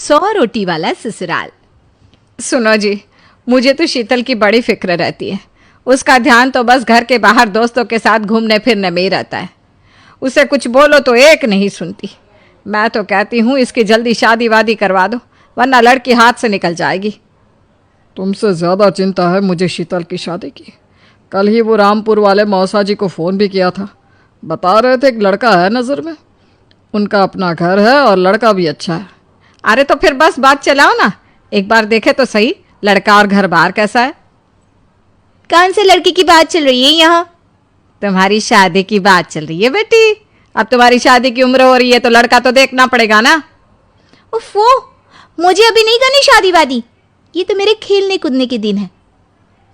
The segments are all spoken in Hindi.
100 रोटी वाला ससुराल। सुनो जी, मुझे तो शीतल की बड़ी फिक्र रहती है। उसका ध्यान तो बस घर के बाहर दोस्तों के साथ घूमने फिरने में ही रहता है। उसे कुछ बोलो तो एक नहीं सुनती। मैं तो कहती हूँ इसकी जल्दी शादी वादी करवा दो, वरना लड़की हाथ से निकल जाएगी। तुमसे ज़्यादा चिंता है मुझे शीतल की शादी की। कल ही वो रामपुर वाले मौसा जी को फ़ोन भी किया था। बता रहे थे एक लड़का है नज़र में। उनका अपना घर है और लड़का भी अच्छा है। अरे तो फिर बस बात चलाओ ना, एक बार देखे तो सही लड़का और घर बार कैसा है। कौन से लड़के की बात चल रही है यहाँ? तुम्हारी शादी की बात चल रही है बेटी। अब तुम्हारी शादी की उम्र हो रही है तो लड़का तो देखना पड़ेगा ना। उफ़ो, मुझे अभी नहीं करनी शादी वादी। ये तो मेरे खेलने कूदने के दिन है।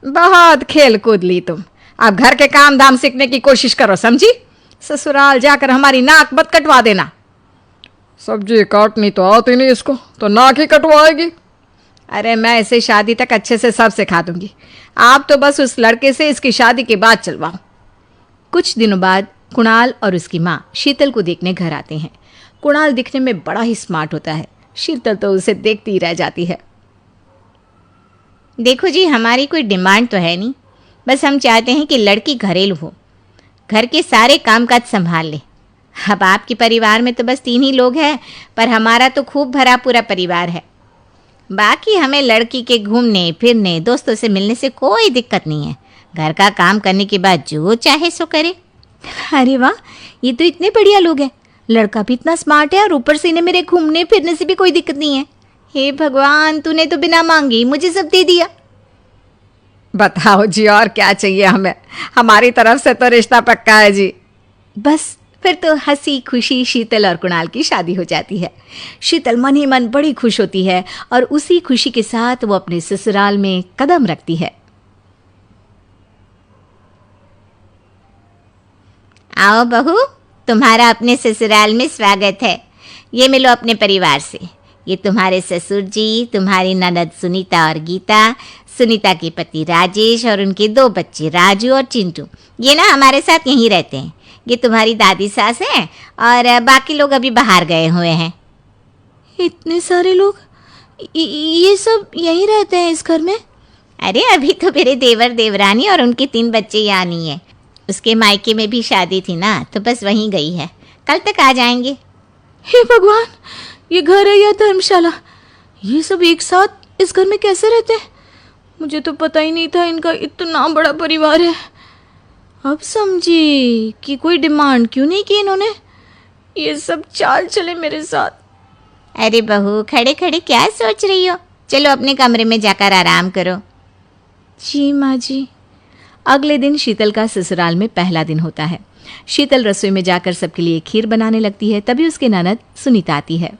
बहुत खेल कूद ली तुम। अब घर के काम धाम सीखने की कोशिश करो, समझी? ससुराल जाकर हमारी नाक मत कटवा देना। सब्जी काटनी तो आती नहीं इसको, तो नाक ही कटवाएगी। अरे मैं इसे शादी तक अच्छे से सब सिखा दूंगी। आप तो बस उस लड़के से इसकी शादी के बाद चलवाओ। कुछ दिनों बाद कुणाल और उसकी माँ शीतल को देखने घर आते हैं। कुणाल दिखने में बड़ा ही स्मार्ट होता है। शीतल तो उसे देखती ही रह जाती है। देखो जी, हमारी कोई डिमांड तो है नहीं, बस हम चाहते हैं कि लड़की घरेलू हो, घर के सारे कामकाज संभाल ले। अब आपके परिवार में तो बस 3 ही लोग हैं, पर हमारा तो खूब भरा पूरा परिवार है। बाकी हमें लड़की के घूमने फिरने दोस्तों से मिलने से कोई दिक्कत नहीं है। घर का काम करने के बाद जो चाहे सो करे। अरे वाह, ये तो इतने बढ़िया लोग हैं। लड़का भी इतना स्मार्ट है और ऊपर से इन्हें मेरे घूमने फिरने से भी कोई दिक्कत नहीं है। हे भगवान, तूने तो बिना मांगे ही मुझे सब दे दिया। बताओ जी, और क्या चाहिए हमें? हमारी तरफ से तो रिश्ता पक्का है जी। बस फिर तो हंसी खुशी शीतल और कुणाल की शादी हो जाती है। शीतल मन ही मन बड़ी खुश होती है और उसी खुशी के साथ वो अपने ससुराल में कदम रखती है। आओ बहू, तुम्हारा अपने ससुराल में स्वागत है। ये मिलो अपने परिवार से। ये तुम्हारे ससुर जी, तुम्हारी ननद सुनीता और गीता, सुनीता के पति राजेश और उनके 2 बच्चे राजू और चिंटू। ये ना हमारे साथ यहीं रहते हैं। ये तुम्हारी दादी सास है और बाकी लोग अभी बाहर गए हुए हैं। इतने सारे लोग, ये सब यहीं रहते हैं इस घर में? अरे अभी तो मेरे देवर देवरानी और उनके 3 बच्चे यहाँ नहीं है। उसके मायके में भी शादी थी ना, तो बस वहीं गई है। कल तक आ जाएंगे। हे भगवान, ये घर है या धर्मशाला? ये सब एक साथ इस घर में कैसे रहते हैं? मुझे तो पता ही नहीं था इनका इतना बड़ा परिवार है। अब समझी कि कोई डिमांड क्यों नहीं की इन्होंने। ये सब चाल चले मेरे साथ। अरे बहू, खड़े खड़े क्या सोच रही हो? चलो अपने कमरे में जाकर आराम करो। जी माँ जी। अगले दिन शीतल का ससुराल में पहला दिन होता है। शीतल रसोई में जाकर सबके लिए खीर बनाने लगती है। तभी उसके ननद सुनीता आती है।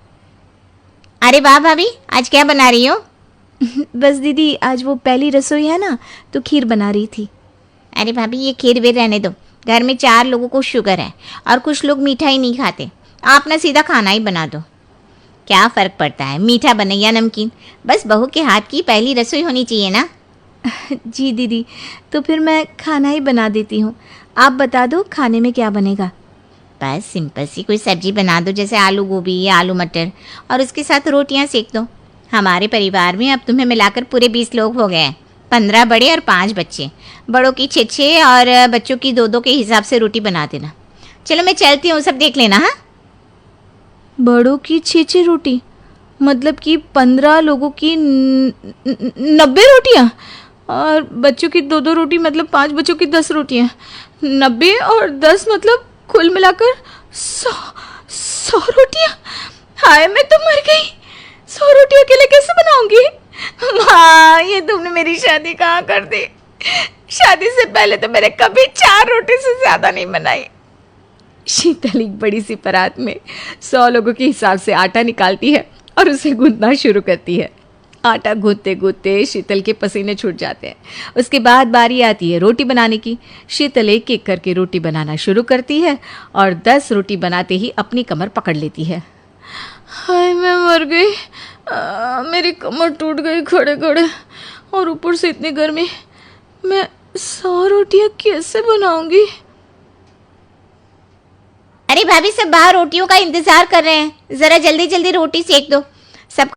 अरे वाह भाभी, आज क्या बना रही हो? बस दीदी, आज वो पहली रसोई है ना, तो खीर बना रही थी। अरे भाभी, ये खीर भी रहने दो। घर में 4 लोगों को शुगर है और कुछ लोग मीठा ही नहीं खाते। आप ना सीधा खाना ही बना दो। क्या फ़र्क पड़ता है मीठा बने या नमकीन? बस बहू के हाथ की पहली रसोई होनी चाहिए ना। जी दीदी, तो फिर मैं खाना ही बना देती हूँ। आप बता दो खाने में क्या बनेगा? बस सिंपल सी कोई सब्जी बना दो, जैसे आलू गोभी या आलू मटर, और उसके साथ रोटियां सेक दो। हमारे परिवार में अब तुम्हें मिलाकर पूरे 20 लोग हो गए हैं। 15 बड़े और 5 बच्चे। बड़ों की 6 और बच्चों की 2 के हिसाब से रोटी बना देना। चलो मैं चलती हूँ, सब देख लेना। हाँ, बड़ों की 6 रोटी, मतलब कि 15 लोगों की 90 रोटियाँ, और बच्चों की 2 रोटी, मतलब 5 बच्चों की 10 रोटियाँ। 90 और 10 मतलब कुल मिलाकर 100 रोटियाँ। हाय, मैं तो मर गई। 100 रोटी अकेले कैसे बनाऊंगी? माँ, ये तुमने मेरी शादी कहाँ कर दी? शादी से पहले तो मैंने कभी 4 रोटी से ज़्यादा नहीं बनाई। शीतल एक बड़ी सी परात में 100 लोगों के हिसाब से आटा निकालती है और उसे गूंथना शुरू करती है। आटा गूंथते गूंथते शीतल के पसीने छूट जाते हैं। उसके बाद बारी आती है रोटी बनाने की। शीतल एक एक करके रोटी बनाना शुरू करती है और 10 रोटी बनाते ही अपनी कमर पकड़ लेती है। हाय, मैं मर गई। मेरी कमर टूट गई खड़े खड़े, और ऊपर से इतनी गर्मी। मैं 100 रोटियाँ कैसे बनाऊंगी? अरे भाभी, सब बाहर रोटियों का इंतजार कर रहे हैं। ज़रा जल्दी जल्दी रोटी सेक दो। सब